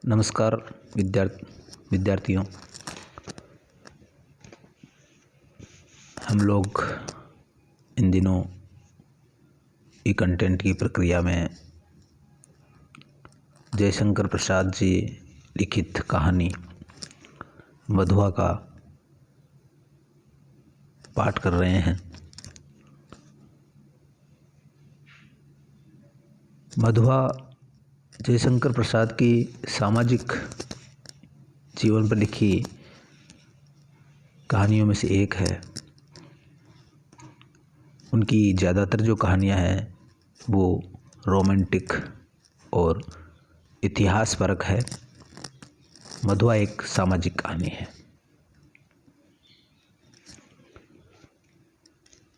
नमस्कार विद्यार्थियों। हम लोग इन दिनों ई कंटेंट की प्रक्रिया में जयशंकर प्रसाद जी लिखित कहानी मधुआ का पाठ कर रहे हैं। मधुआ जयशंकर प्रसाद की सामाजिक जीवन पर लिखी कहानियों में से एक है। उनकी ज़्यादातर जो कहानियाँ हैं वो रोमांटिक और इतिहासपरक है। मधुआ एक सामाजिक कहानी है।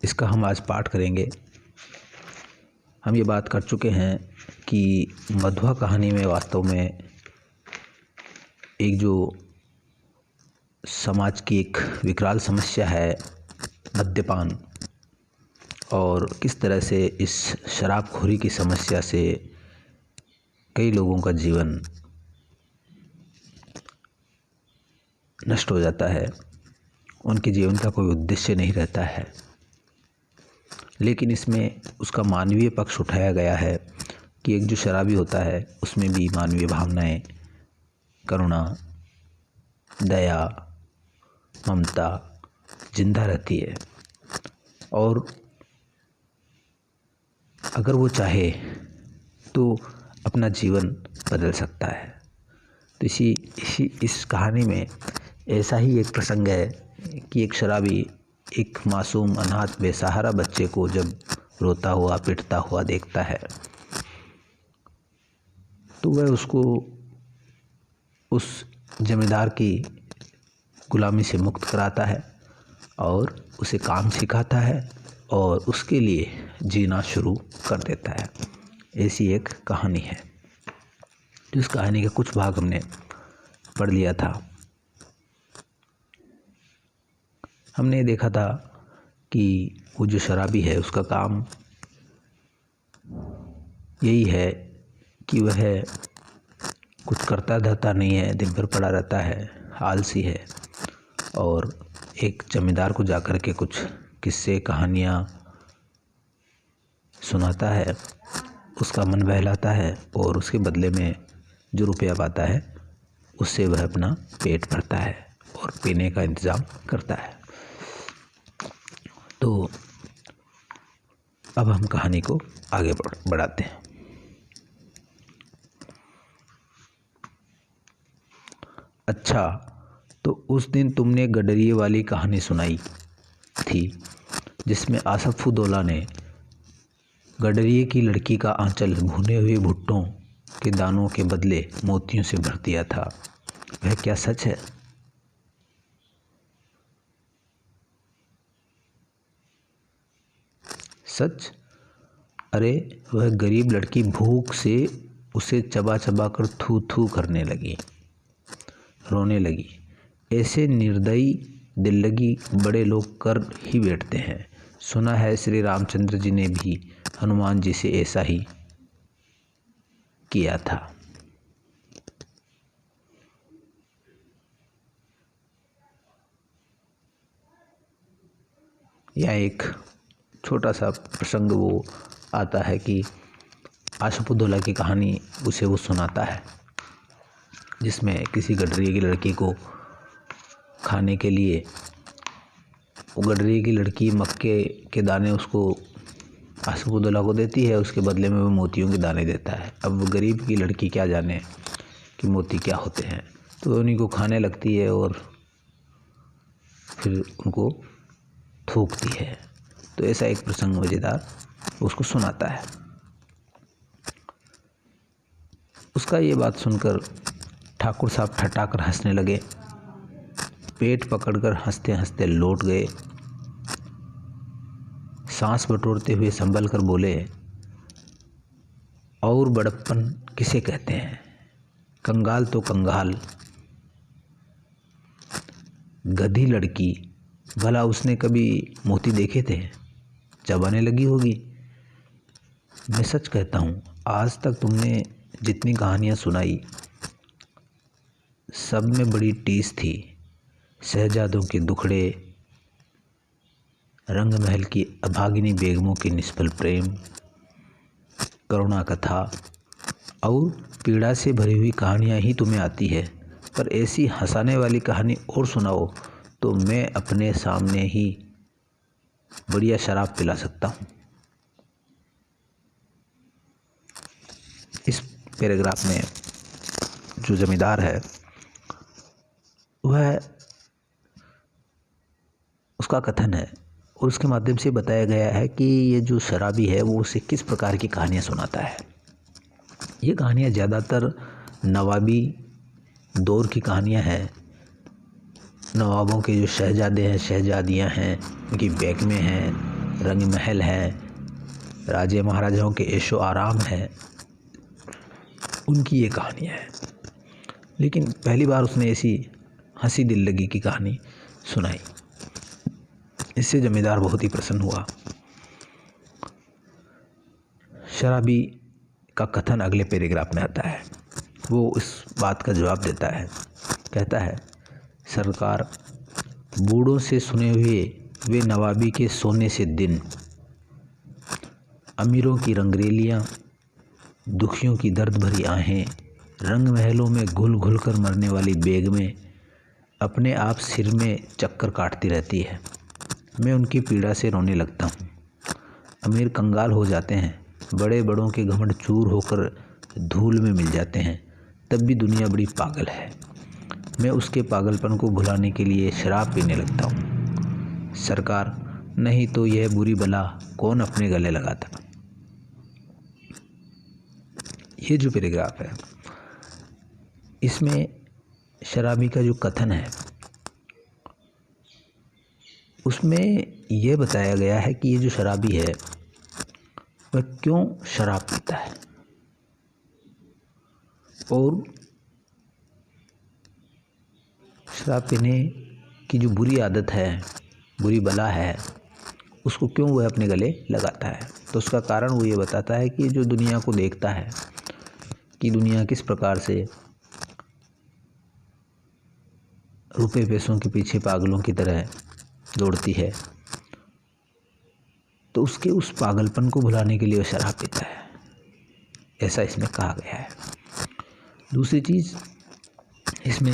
इसका हम आज पाठ करेंगे। हम ये बात कर चुके हैं कि मधुआ कहानी में वास्तव में एक जो समाज की एक विकराल समस्या है मद्यपान, और किस तरह से इस शराबखोरी की समस्या से कई लोगों का जीवन नष्ट हो जाता है। उनके जीवन का कोई उद्देश्य नहीं रहता है, लेकिन इसमें उसका मानवीय पक्ष उठाया गया है कि एक जो शराबी होता है उसमें भी मानवीय भावनाएं, करुणा, दया, ममता जिंदा रहती है, और अगर वो चाहे तो अपना जीवन बदल सकता है। तो इस कहानी में ऐसा ही एक प्रसंग है कि एक शराबी एक मासूम अनाथ बेसहारा बच्चे को जब रोता हुआ पिटता हुआ देखता है तो वह उसको उस जमींदार की गुलामी से मुक्त कराता है और उसे काम सिखाता है और उसके लिए जीना शुरू कर देता है। ऐसी एक कहानी है। जिस कहानी के कुछ भाग हमने पढ़ लिया था। हमने देखा था कि वो जो शराबी है उसका काम यही है कि वह कुछ करता धरता नहीं है, दिन भर पड़ा रहता है, आलसी है, और एक जमींदार को जाकर के कुछ किस्से कहानियाँ सुनाता है। उसका मन बहलाता है और उसके बदले में जो रुपया पाता है उससे वह अपना पेट भरता है और पीने का इंतज़ाम करता है। तो अब हम कहानी को आगे बढ़ाते हैं। अच्छा, तो उस दिन तुमने गडरिये वाली कहानी सुनाई थी जिसमें आसफ़ुद्दौला ने गडरिये की लड़की का आंचल भुने हुए भुट्टों के दानों के बदले मोतियों से भर दिया था। वह क्या सच है? सच? अरे, वह गरीब लड़की भूख से उसे चबा चबा कर थू थू करने लगी, रोने लगी। ऐसे निर्दयी दिल्लगी बड़े लोग कर ही बैठते हैं। सुना है श्री रामचंद्र जी ने भी हनुमान जी से ऐसा ही किया था। यह एक छोटा सा प्रसंग वो आता है कि आसफ़ुद्दौला की कहानी उसे वो सुनाता है, जिसमें किसी गडरिये की लड़की को खाने के लिए वो गडरिये की लड़की मक्के के दाने उसको आसफ़ुद्दौला को देती है, उसके बदले में वो मोतियों के दाने देता है। अब वो गरीब की लड़की क्या जाने कि मोती क्या होते हैं, तो उन्हीं को खाने लगती है और फिर उनको थूकती है। तो ऐसा एक प्रसंग मज़ेदार उसको सुनाता है। उसका ये बात सुनकर ठाकुर साहब ठठाकर हंसने लगे, पेट पकड़कर हंसते हंसते लौट गए। सांस बटोरते हुए संभल कर बोले, और बड़प्पन किसे कहते हैं? कंगाल तो कंगाल, गधी लड़की, भला उसने कभी मोती देखे थे? चबाने लगी होगी। मैं सच कहता हूँ, आज तक तुमने जितनी कहानियाँ सुनाई सब में बड़ी टीस थी, शहजादों के दुखड़े, रंग महल की अभागिनी बेगमों के निष्फल प्रेम, करुणा कथा और पीड़ा से भरी हुई कहानियाँ ही तुम्हें आती है, पर ऐसी हंसाने वाली कहानी और सुनाओ तो मैं अपने सामने ही बढ़िया शराब पिला सकता हूँ। इस पैराग्राफ में जो जमींदार है वह उसका कथन है और उसके माध्यम से बताया गया है कि ये जो शराबी है वो उसे किस प्रकार की कहानियाँ सुनाता है। ये कहानियाँ ज़्यादातर नवाबी दौर की कहानियाँ हैं। नवाबों के जो शहजादे हैं, शहजादियाँ हैं, उनकी बेगमें हैं, रंग महल हैं, राजे महाराजाओं के ऐशो आराम है, उनकी ये कहानियाँ हैं। लेकिन पहली बार उसने ऐसी हंसी दिल लगी की कहानी सुनाई। इससे जमींदार बहुत ही प्रसन्न हुआ। शराबी का कथन अगले पैराग्राफ में आता है। वो इस बात का जवाब देता है, कहता है, सरकार, बूढ़ों से सुने हुए वे नवाबी के सोने से दिन, अमीरों की रंगरेलियाँ, दुखियों की दर्द भरी आहें, रंग महलों में घुल घुल कर मरने वाली बेगमें अपने आप सिर में चक्कर काटती रहती है। मैं उनकी पीड़ा से रोने लगता हूँ। अमीर कंगाल हो जाते हैं, बड़े बड़ों के घमंड चूर होकर धूल में मिल जाते हैं, तब भी दुनिया बड़ी पागल है। मैं उसके पागलपन को भुलाने के लिए शराब पीने लगता हूँ। सरकार, नहीं तो यह बुरी बला कौन अपने गले लगाता। ये जो पैराग्राफ है इसमें शराबी का जो कथन है उसमें यह बताया गया है कि ये जो शराबी है वह क्यों शराब पीता है और शराब पीने की जो बुरी आदत है, बुरी बला है, उसको क्यों वह अपने गले लगाता है। तो उसका कारण वो ये बताता है कि जो दुनिया को देखता है कि दुनिया किस प्रकार से रुपए पैसों के पीछे पागलों की तरह दौड़ती है, तो उसके उस पागलपन को भुलाने के लिए वो शराब पीता है, ऐसा इसमें कहा गया है। दूसरी चीज़ इसमें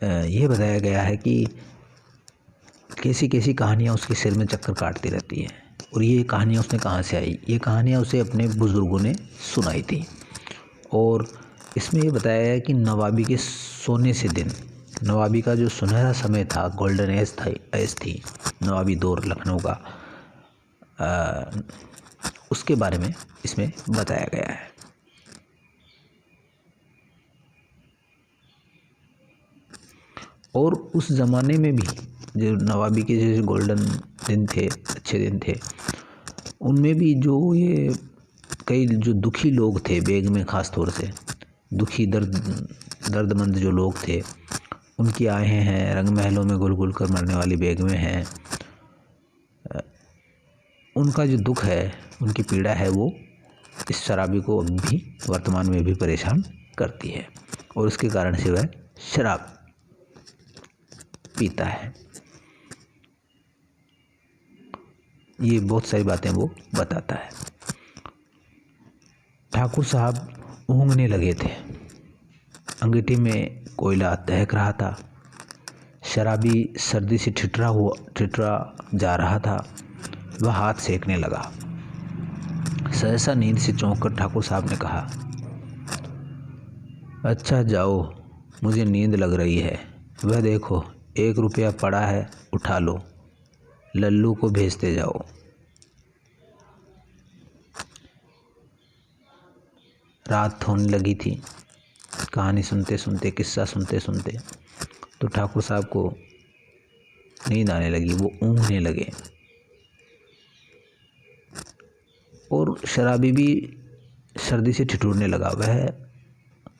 यह बताया गया है कि कैसी कैसी कहानियाँ उसके सिर में चक्कर काटती रहती हैं और ये कहानियाँ उसने कहाँ से आई। ये कहानियाँ उसे अपने बुज़ुर्गों ने सुनाई थी और इसमें ये बताया है कि नवाबी के सोने से दिन, नवाबी का जो सुनहरा समय था, गोल्डन एज थी नवाबी दौर लखनऊ का, उसके बारे में इसमें बताया गया है। और उस ज़माने में भी जो नवाबी के जैसे गोल्डन दिन थे, अच्छे दिन थे, उनमें भी जो ये कई जो दुखी लोग थे, बेग में ख़ास तौर से दुखी दर्दमंद जो लोग थे, उनकी आहें हैं, रंग महलों में घुल घुल कर मरने वाली बेगमें हैं, उनका जो दुख है, उनकी पीड़ा है, वो इस शराबी को अब भी वर्तमान में भी परेशान करती है और उसके कारण से वह शराब पीता है। ये बहुत सारी बातें वो बताता है। ठाकुर साहब ऊँघने लगे थे। अंगीठी में कोयला दहक रहा था। शराबी सर्दी से ठिठुरा जा रहा था। वह हाथ सेकने लगा। सहसा नींद से चौंककर ठाकुर साहब ने कहा, अच्छा जाओ, मुझे नींद लग रही है। वह देखो, 1 रुपया पड़ा है, उठा लो, लल्लू को भेजते जाओ। रात होने लगी थी। कहानी सुनते सुनते, किस्सा सुनते सुनते तो ठाकुर साहब को नींद आने लगी। वो ऊँघने लगे और शराबी भी सर्दी से ठिठुरने लगा। वह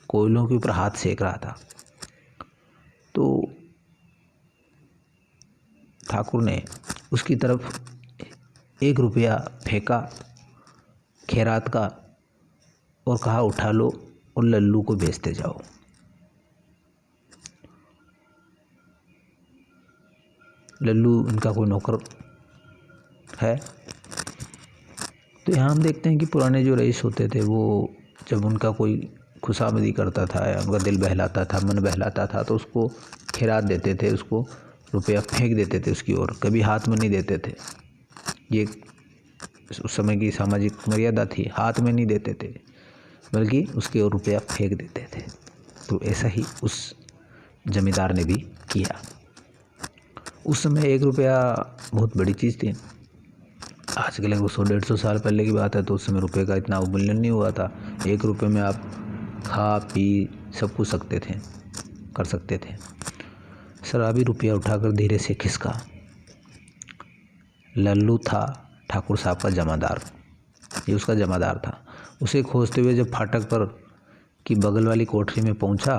कोयलों के ऊपर हाथ सेक रहा था। तो ठाकुर ने उसकी तरफ 1 रुपया फेंका खैरात का और कहा, उठा लो और लल्लू को भेजते जाओ। लल्लू इनका कोई नौकर है। तो यहाँ हम देखते हैं कि पुराने जो रईस होते थे वो जब उनका कोई खुशामदी करता था या उनका दिल बहलाता था, मन बहलाता था, तो उसको खैरात देते थे, उसको रुपया फेंक देते थे उसकी ओर, कभी हाथ में नहीं देते थे। ये उस समय की सामाजिक मर्यादा थी, हाथ में नहीं देते थे बल्कि उसके ओर रुपया फेंक देते थे। तो ऐसा ही उस जमींदार ने भी किया। उस समय 1 रुपया बहुत बड़ी चीज़ थी। आज के लगभग 100-150 साल पहले की बात है, तो उस समय रुपये का इतना अवमूल्यन नहीं हुआ था। 1 रुपये में आप खा पी सब कुछ कर सकते थे। शराबी रुपया उठाकर धीरे से खिसका। लल्लू था ठाकुर साहब का जमादार, ये उसका जमादार था। उसे खोजते हुए जब फाटक पर की बगल वाली कोठरी में पहुंचा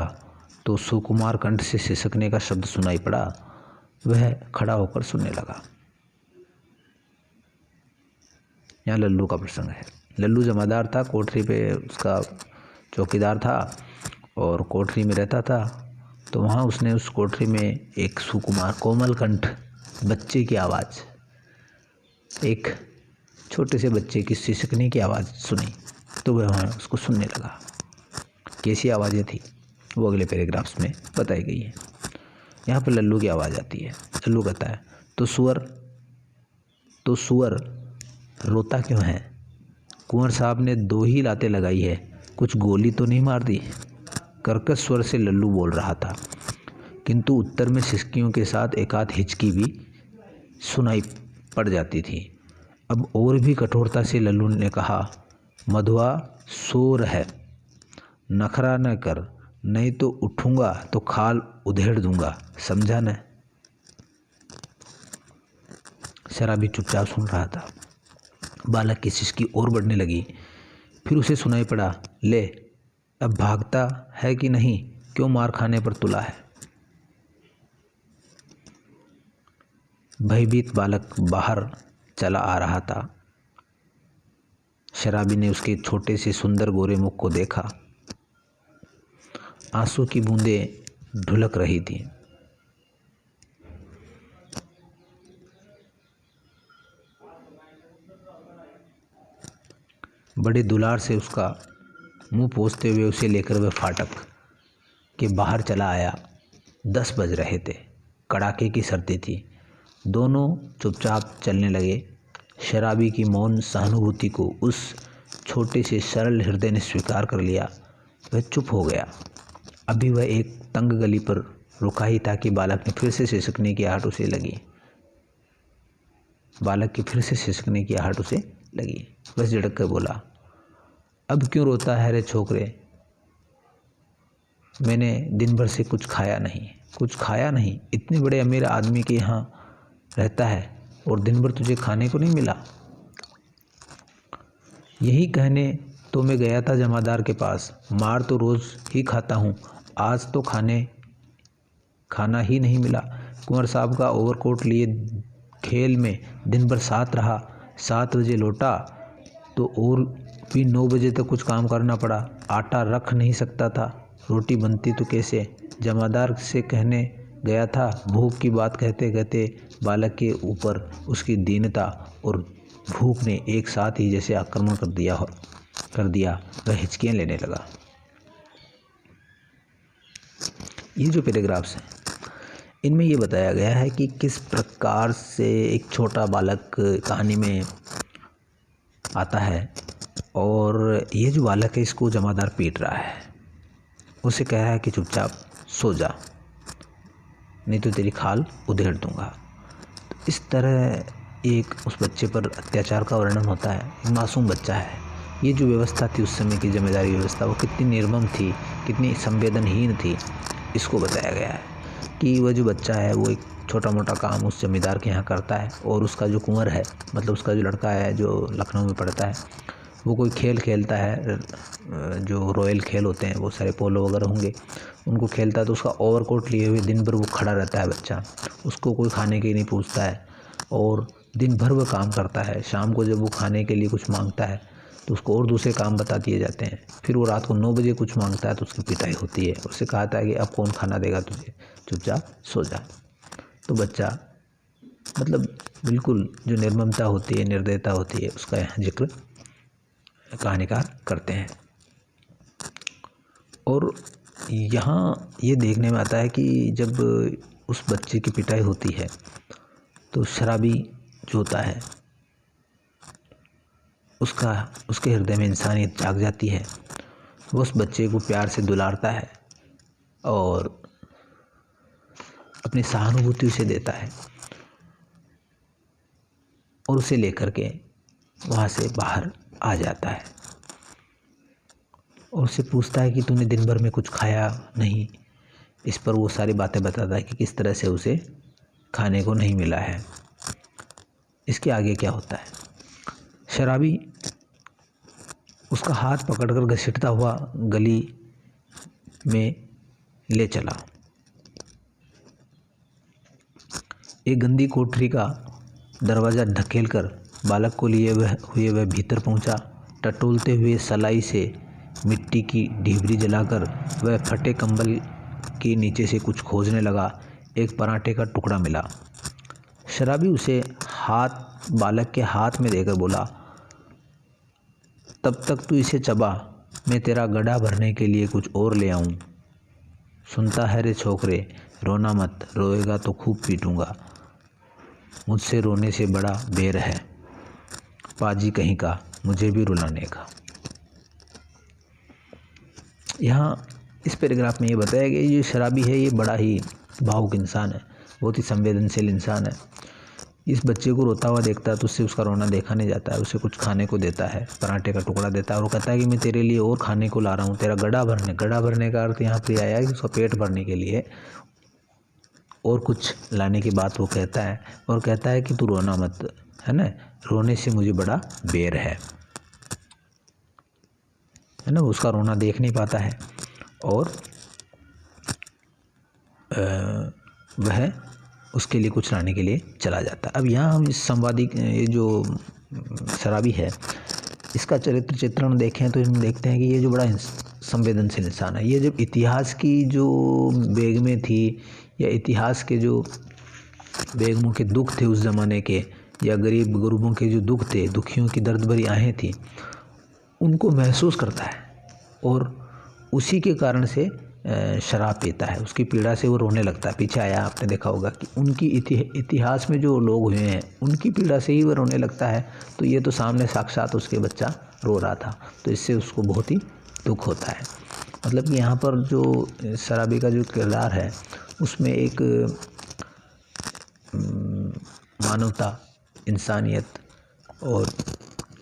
तो सुकुमार कंठ से सिसकने का शब्द सुनाई पड़ा। वह खड़ा होकर सुनने लगा। यहाँ लल्लू का प्रसंग है। लल्लू जमादार था, कोठरी पे उसका चौकीदार था और कोठरी में रहता था। तो वहाँ उसने उस कोठरी में एक सुकुमार कोमल कंठ बच्चे की आवाज़, एक छोटे से बच्चे की सिसकने की आवाज़ सुनी। तो वह वहाँ उसको सुनने लगा। कैसी आवाज़ें थी वो अगले पैराग्राफ्स में बताई गई है। यहाँ पर लल्लू की आवाज़ आती है। लल्लू कहता है, तो सुअर रोता क्यों है? कुंवर साहब ने 2 ही लातें लगाई है, कुछ गोली तो नहीं मार दी? कर्कश स्वर से लल्लू बोल रहा था, किंतु उत्तर में सिसकियों के साथ एक आध हिचकी भी सुनाई पड़ जाती थी। अब और भी कठोरता से लल्लू ने कहा, मधुआ शोर है, नखरा न कर, नहीं तो उठूंगा तो खाल उधेड़ दूंगा, समझा न? शराबी चुपचाप सुन रहा था। बालक की सिसकी और बढ़ने लगी। फिर उसे सुनाई पड़ा, ले अब भागता है कि नहीं, क्यों मार खाने पर तुला है? भयभीत बालक बाहर चला आ रहा था। शराबी ने उसके छोटे से सुंदर गोरे मुख को देखा। आंसू की बूंदें ढुलक रही थी। बड़े दुलार से उसका मुंह पोंछते हुए उसे लेकर वह फाटक के बाहर चला आया। 10 बज रहे थे, कड़ाके की सर्दी थी। दोनों चुपचाप चलने लगे। शराबी की मौन सहानुभूति को उस छोटे से सरल हृदय ने स्वीकार कर लिया। वह चुप हो गया। अभी वह एक तंग गली पर रुका ही था कि बालक ने फिर से सिसकने की आहट उसे लगी। वह झिड़क कर बोला, अब क्यों रोता है रे छोकरे? मैंने दिन भर से कुछ खाया नहीं। इतने बड़े अमीर आदमी के यहाँ रहता है और दिन भर तुझे खाने को नहीं मिला? यही कहने तो मैं गया था जमादार के पास। मार तो रोज़ ही खाता हूँ, आज तो खाना ही नहीं मिला। कुंवर साहब का ओवरकोट लिए खेल में दिन भर साथ रहा। 7 बजे लौटा तो और भी 9 बजे तक कुछ काम करना पड़ा। आटा रख नहीं सकता था, रोटी बनती तो कैसे? जमादार से कहने गया था। भूख की बात कहते कहते बालक के ऊपर उसकी दीनता और भूख ने एक साथ ही जैसे आक्रमण कर दिया। वह हिचकियाँ लेने लगा। ये जो पैराग्राफ्स हैं इनमें ये बताया गया है कि किस प्रकार से एक छोटा बालक कहानी में आता है और ये जो बालक है इसको जमादार पीट रहा है। उसे कह रहा है कि चुपचाप सो जा, नहीं तो तेरी खाल उधेड़ दूंगा। इस तरह एक उस बच्चे पर अत्याचार का वर्णन होता है। एक मासूम बच्चा है। ये जो व्यवस्था थी उस समय की जमींदारी व्यवस्था, वो कितनी निर्मम थी, कितनी संवेदनहीन थी, इसको बताया गया है कि वह जो बच्चा है वो एक छोटा मोटा काम उस जमींदार के यहाँ करता है और उसका जो कुंवर है, मतलब उसका जो लड़का है जो लखनऊ में पढ़ता है, वो कोई खेल खेलता है, जो रॉयल खेल होते हैं, वो सारे पोलो वगैरह होंगे, उनको खेलता है। तो उसका ओवरकोट लिए हुए दिन भर वो खड़ा रहता है बच्चा, उसको कोई खाने के नहीं पूछता है और दिन भर वह काम करता है। शाम को जब वो खाने के लिए कुछ मांगता है तो उसको और दूसरे काम बता दिए जाते हैं। फिर वो रात को 9 बजे कुछ मांगता है तो उसकी पिटाई होती है। उससे कहता है कि अब कौन खाना देगा तुझे, चुपचाप सो जा। तो बच्चा मतलब बिल्कुल जो निर्ममता होती है, निर्दयता होती है, उसका यहाँ जिक्र कहानीकार करते हैं। और यहाँ ये देखने में आता है कि जब उस बच्चे की पिटाई होती है तो शराबी जो होता है उसके हृदय में इंसानियत जाग जाती है। वो उस बच्चे को प्यार से दुलारता है और अपनी सहानुभूति उसे देता है और उसे लेकर के वहाँ से बाहर आ जाता है और उससे पूछता है कि तूने दिन भर में कुछ खाया नहीं। इस पर वो सारी बातें बताता है कि किस तरह से उसे खाने को नहीं मिला है। इसके आगे क्या होता है, शराबी उसका हाथ पकड़कर घसीटता हुआ गली में ले चला। एक गंदी कोठरी का दरवाज़ा ढकेलकर बालक को लिए वह भीतर पहुंचा। टटोलते हुए सलाई से मिट्टी की ढिबरी जलाकर वह फटे कंबल के नीचे से कुछ खोजने लगा। एक पराठे का टुकड़ा मिला। शराबी उसे बालक के हाथ में देकर बोला, तब तक तू इसे चबा, मैं तेरा गड्ढा भरने के लिए कुछ और ले आऊं। सुनता है रे छोकरे, रोना मत, रोएगा तो खूब पीटूंगा। मुझसे रोने से बड़ा बेर है पाजी कहीं का, मुझे भी रुलाने का। यहाँ इस पैराग्राफ में ये बताया गया, ये शराबी है, ये बड़ा ही भावुक इंसान है, बहुत ही संवेदनशील इंसान है। इस बच्चे को रोता हुआ देखता है तो उससे उसका रोना देखा नहीं जाता है। उसे कुछ खाने को देता है, पराठे का टुकड़ा देता है और वो कहता है कि मैं तेरे लिए और खाने को ला रहा हूँ, तेरा गड्ढा भरने का अर्थ यहाँ पर आया है कि उसका पेट भरने के लिए और कुछ लाने की बात वो कहता है। और कहता है कि तू रोना मत, है ना, रोने से मुझे बड़ा बेर है ना। उसका रोना देख नहीं पाता है और वह उसके लिए कुछ लाने के लिए चला जाता है। अब यहाँ हम इस संवादी, ये जो शराबी है, इसका चरित्र चित्रण देखें तो हम देखते हैं कि ये जो बड़ा संवेदनशील इंसान है, ये जब इतिहास की जो बेग में थी या इतिहास के जो बेगमों के दुख थे उस ज़माने के, या गरीब गुरबों के जो दुख थे, दुखियों की दर्द भरी आहें थी, उनको महसूस करता है और उसी के कारण से शराब पीता है। उसकी पीड़ा से वो रोने लगता है। पीछे आया आपने देखा होगा कि उनकी इतिहास में जो लोग हुए हैं उनकी पीड़ा से ही वो रोने लगता है। तो ये तो सामने साक्षात उसके बच्चा रो रहा था, तो इससे उसको बहुत ही दुख होता है। मतलब कि यहाँ पर जो शराबी का जो किरदार है उसमें एक मानवता, इंसानियत और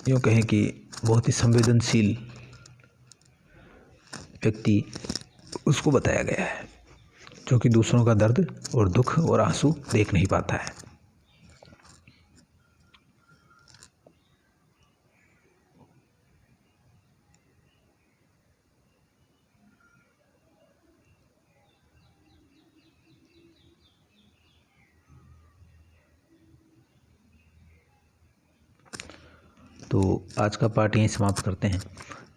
यूँ कहें कि बहुत ही संवेदनशील व्यक्ति उसको बताया गया है, जो कि दूसरों का दर्द और दुख और आंसू देख नहीं पाता है। तो आज का पार्ट यहीं समाप्त करते हैं।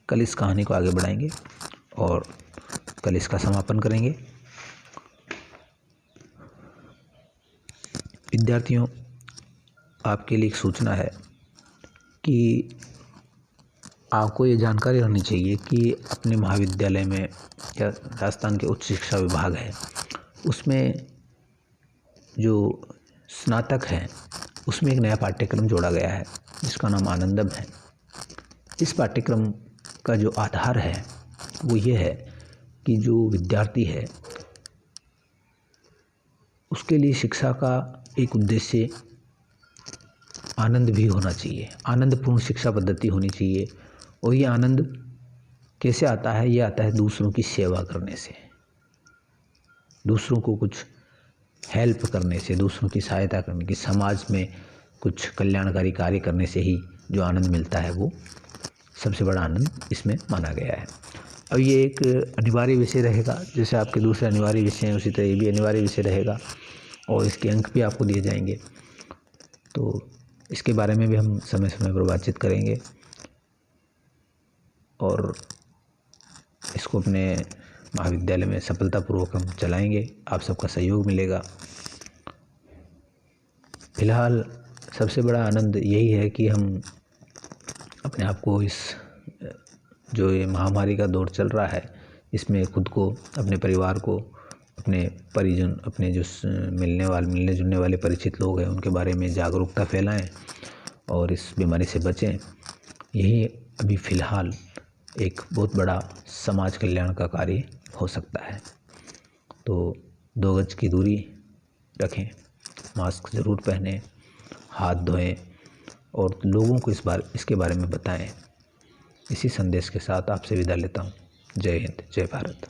कल इस कहानी को आगे बढ़ाएंगे और कल इसका समापन करेंगे। विद्यार्थियों, आपके लिए एक सूचना है कि आपको ये जानकारी होनी चाहिए कि अपने महाविद्यालय में या राजस्थान के उच्च शिक्षा विभाग है, उसमें जो स्नातक है उसमें एक नया पाठ्यक्रम जोड़ा गया है जिसका नाम आनंदम है। इस पाठ्यक्रम का जो आधार है वो ये है कि जो विद्यार्थी है उसके लिए शिक्षा का एक उद्देश्य आनंद भी होना चाहिए, आनंदपूर्ण शिक्षा पद्धति होनी चाहिए। और ये आनंद कैसे आता है? ये आता है दूसरों की सेवा करने से, दूसरों को कुछ हेल्प करने से, दूसरों की सहायता करने की, समाज में कुछ कल्याणकारी कार्य करने से ही जो आनंद मिलता है वो सबसे बड़ा आनंद इसमें माना गया है। अब ये एक अनिवार्य विषय रहेगा, जैसे आपके दूसरे अनिवार्य विषय हैं उसी तरह ये भी अनिवार्य विषय रहेगा और इसके अंक भी आपको दिए जाएंगे। तो इसके बारे में भी हम समय समय पर बातचीत करेंगे और इसको अपने महाविद्यालय में सफलतापूर्वक हम चलाएंगे। आप सबका सहयोग मिलेगा। फ़िलहाल सबसे बड़ा आनंद यही है कि हम अपने आप को इस जो ये महामारी का दौर चल रहा है इसमें खुद को, अपने परिवार को, अपने परिजन, अपने जो मिलने जुलने वाले परिचित लोग हैं उनके बारे में जागरूकता फैलाएं और इस बीमारी से बचें। यही अभी फ़िलहाल एक बहुत बड़ा समाज कल्याण का कार्य हो सकता है। तो 2 गज की दूरी रखें, मास्क ज़रूर पहनें, हाथ धोएं और लोगों को इसके बारे में बताएं। इसी संदेश के साथ आपसे विदा लेता हूँ। जय हिंद, जय भारत।